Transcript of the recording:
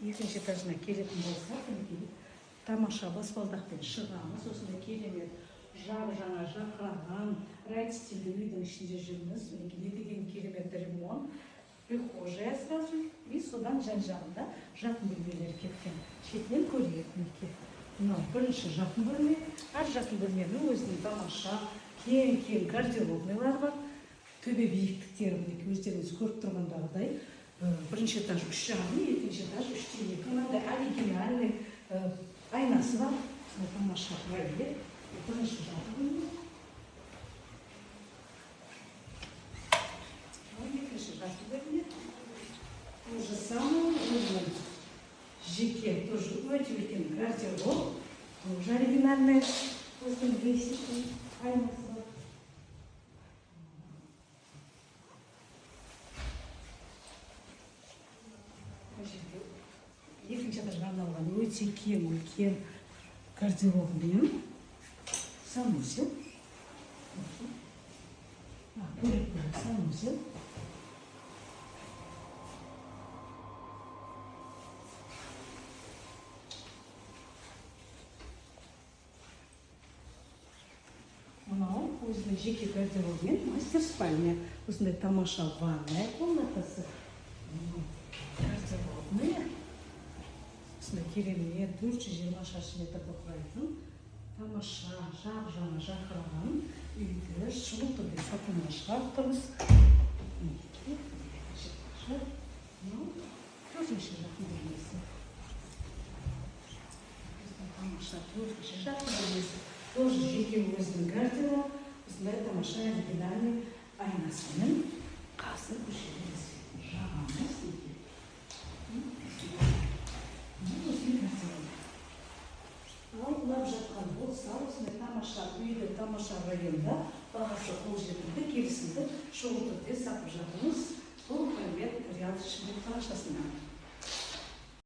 екінші этажына келетін болсақ, тамаша баспалдақпен шығамыз. Осында керемет жаңа жақыраған райт стильді үйдің ішінде жүрміз. Не деген керемет ремонт. Прихожая сразу, и содан жан-жағында жатын бөлмелер кеткен. Шетінен көрейік мінекей. Мынау бірінші жатын бөлме, ар жатын бөлменің өзінің тамаша, кең гардеробныйлар бар. Төбе биіктіктері мінекей өздеріңіз көріп тұрғандағыдай. Бірінші этаж 3,5, екінші этаж 3,2. Мынандай оригинальный айнасы бар. Тамаша проект. Бірінші жатын бөлме. То же самое, жеке тоже өте үлкен гардероб, тоже оригинальный, өзінің бесіктің айнасы бар. Екінші этажға арналған өте кең үлкен гардеробмен санузел. Бөлек санузел. Мынау өзінің жеке гардеробымен мастер спальня. Осындай тамаша ванная комнатасы. Гардеробная. Осындай керемет 420 шаршы метрді құрайтын. Тамаша жаңа жақыраған үйді шұғыл түрде сатуына шығарттыңыз. Төртінші жатын бөлмесі. Тамаша төртінші жатын бөлмесі. Тоже жеке өзінің гардероб, осындай тамаша оригинальный айнасымен қазір көшеміз. Жағамыз неге. Осындай гардероб. Ал ұлап жатқан болса, осындай тамаша үйді, тамаша районда бағасы қолжетімді, келісімді шұғыл түрде сатып жатырмыз. Бұл құрмет риэлтор Шымкент қалашығында.